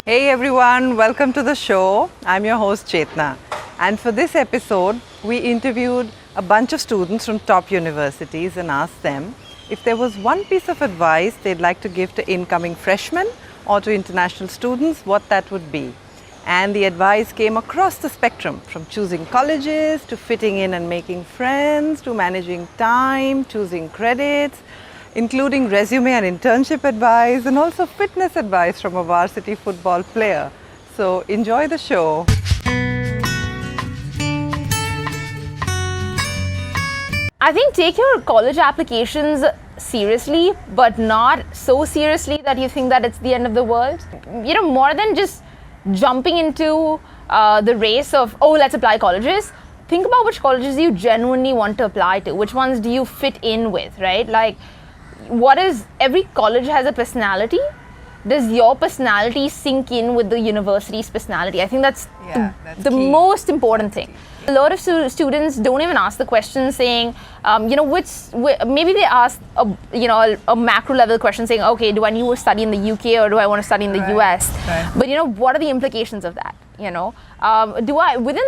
Hey everyone, welcome to the show. I'm your host Chetna, and for this episode we interviewed a bunch of students from top universities and asked them if there was one piece of advice they'd like to give to incoming freshmen or to international students, what that would be. And the advice came across the spectrum, from choosing colleges to fitting in and making friends to managing time, choosing credits, including resume and internship advice, and also fitness advice from a varsity football player. So enjoy the show. I think take your college applications seriously, but not so seriously that you think that it's the end of the world. More than just jumping into the race of, let's apply colleges. Think about which colleges you genuinely want to apply to. Which ones do you fit in with, right? Like, every college has a personality. Does your personality sync in with the university's personality? I think that's the most important thing. A lot of students don't even ask the question saying, maybe they ask a macro level question saying, okay, do I need to study in the UK or do I want to study in the US? Right. But what are the implications of that? Within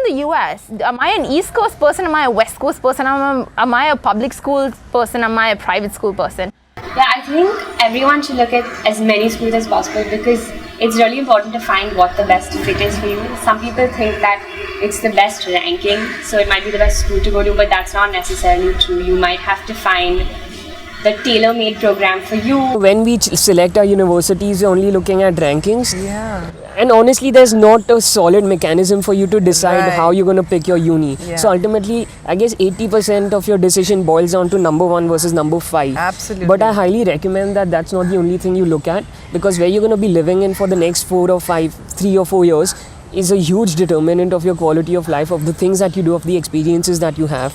the US, am I an East Coast person? Am I a West Coast person? Am I a public school person? Am I a private school person? Yeah, I think everyone should look at as many schools as possible because it's really important to find what the best fit is for you. Some people think that it's the best ranking, so it might be the best school to go to, but that's not necessarily true. You might have to find the tailor-made program for you. When we select our universities, we're only looking at rankings. Yeah. And honestly, there's not a solid mechanism for you to decide how you're going to pick your uni. Yeah. So ultimately, I guess 80% of your decision boils down to number 1 versus number 5. Absolutely. But I highly recommend that that's not the only thing you look at, because where you're going to be living in for the next 3 or 4 years is a huge determinant of your quality of life, of the things that you do, of the experiences that you have.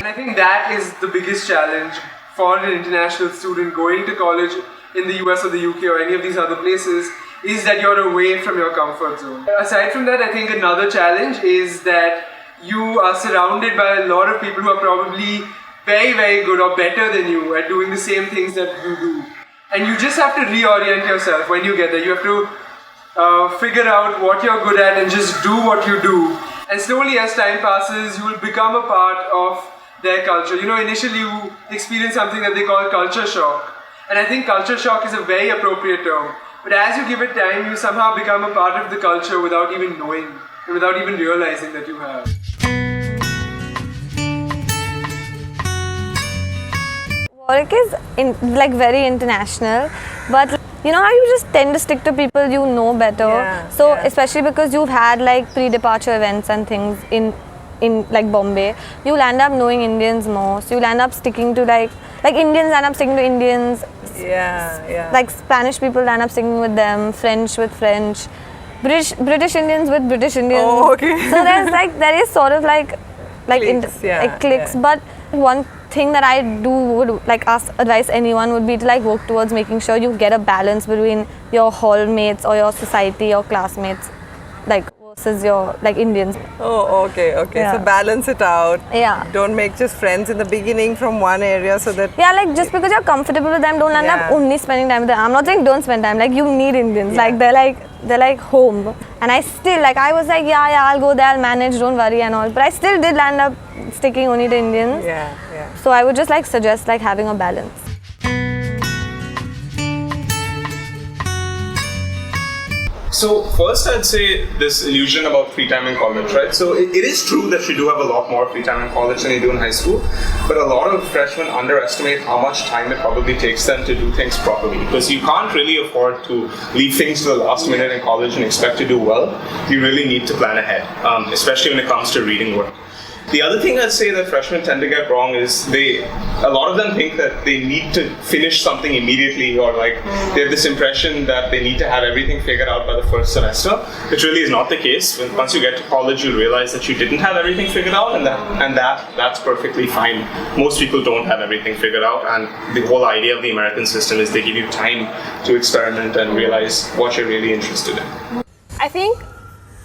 I think that is the biggest challenge for an international student going to college in the US or the UK or any of these other places, is that you're away from your comfort zone. Aside from that, I think another challenge is that you are surrounded by a lot of people who are probably very, very good or better than you at doing the same things that you do. And you just have to reorient yourself when you get there. You have to figure out what you're good at and just do what you do. And slowly as time passes, you will become a part of their culture. Initially you experience something that they call culture shock. And I think culture shock is a very appropriate term. But as you give it time, you somehow become a part of the culture without even knowing, and without even realizing that you have. Work is very international, but you know how you just tend to stick to people you know better. Especially because you've had pre-departure events and things in Bombay, you'll end up knowing Indians more. So you'll end up sticking to Indians end up sticking to Indians. Spanish people end up sticking with them. French with French. British Indians with British Indians. Oh, okay. So there is sort of cliques. But one thing that I would advise anyone would be to work towards making sure you get a balance between your hall mates or your society or classmates versus your Indians. Oh, okay. Yeah. So balance it out. Yeah. Don't make just friends in the beginning from one area so that... Yeah, just because you're comfortable with them, don't end up only spending time with them. I'm not saying don't spend time. You need Indians. Yeah. They're home. And I still, I was I'll go there, I'll manage, don't worry and all. But I still did end up sticking only to Indians. Yeah. So I would just suggest having a balance. So first I'd say this illusion about free time in college, right? So it is true that you do have a lot more free time in college than you do in high school, but a lot of freshmen underestimate how much time it probably takes them to do things properly, because you can't really afford to leave things to the last minute in college and expect to do well. You really need to plan ahead, especially when it comes to reading work. The other thing I'd say that freshmen tend to get wrong is a lot of them think that they need to finish something immediately, or they have this impression that they need to have everything figured out by the first semester, which really is not the case. Once you get to college, you'll realize that you didn't have everything figured out, and that's perfectly fine. Most people don't have everything figured out, and the whole idea of the American system is they give you time to experiment and realize what you're really interested in. I think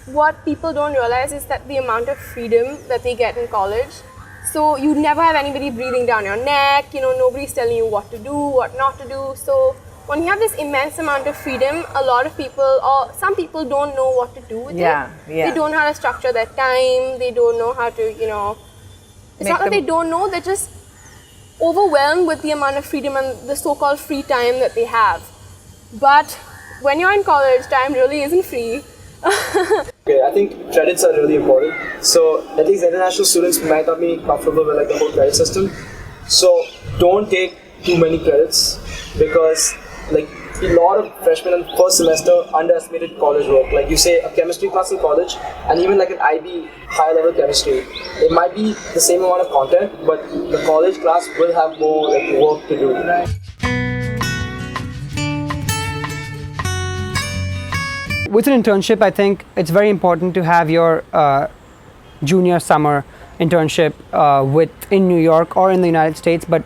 what people don't realize is that the amount of freedom that they get in college So you never have anybody breathing down your neck, nobody's telling you what to do, what not to do. So when you have this immense amount of freedom, a lot of people, or some people, don't know what to do with it. They don't know how to structure their time, they don't know how to, it's not that they don't know, they're just overwhelmed with the amount of freedom and the so-called free time that they have. But when you're in college, time really isn't free. Okay, I think credits are really important. So at least international students might not be comfortable with the whole credit system. So don't take too many credits, because a lot of freshmen in first semester underestimated college work. Like you say, a chemistry class in college, and even an IB high level chemistry, it might be the same amount of content, but the college class will have more work to do. With an internship, I think it's very important to have your junior summer internship in New York or in the United States, but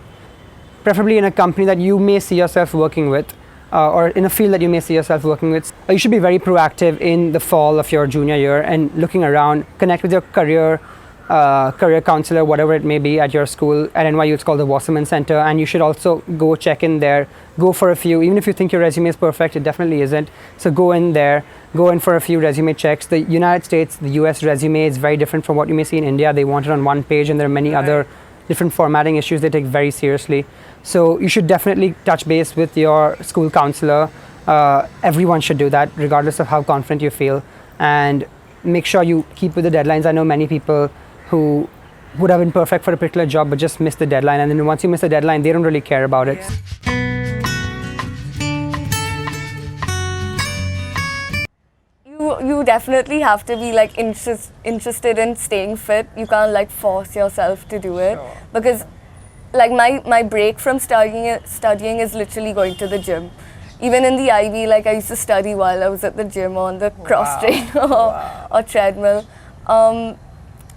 preferably in a company that you may see yourself working with, or in a field that you may see yourself working with. You should be very proactive in the fall of your junior year and looking around, connect with your career counselor, whatever it may be at your school. At NYU, it's called the Wasserman Center, and you should also go check in there, go for a few, even if you think your resume is perfect, it definitely isn't. So go in there, go in for a few resume checks. The United States, the US resume is very different from what you may see in India. They want it on one page, and there are many other different formatting issues they take very seriously. So you should definitely touch base with your school counselor. Everyone should do that, regardless of how confident you feel, and make sure you keep with the deadlines. I know many people who would have been perfect for a particular job but just missed the deadline, and then once you miss the deadline, they don't really care about it. You definitely have to be interested in staying fit. You can't force yourself to do it, because my break from studying is literally going to the gym. Even in the IB, I used to study while I was at the gym on the cross trainer or treadmill.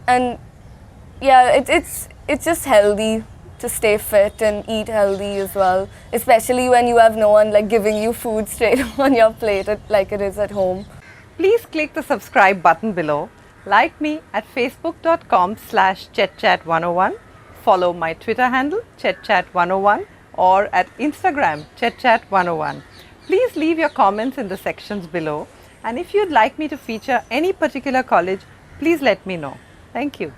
And yeah, it's just healthy to stay fit and eat healthy as well, especially when you have no one giving you food straight on your plate like it is at home. Please click the subscribe button below, like me at facebook.com/ChetChat101, follow my Twitter handle ChetChat101, or at Instagram ChetChat101. Please leave your comments in the sections below, and if you'd like me to feature any particular college, please let me know. Thank you.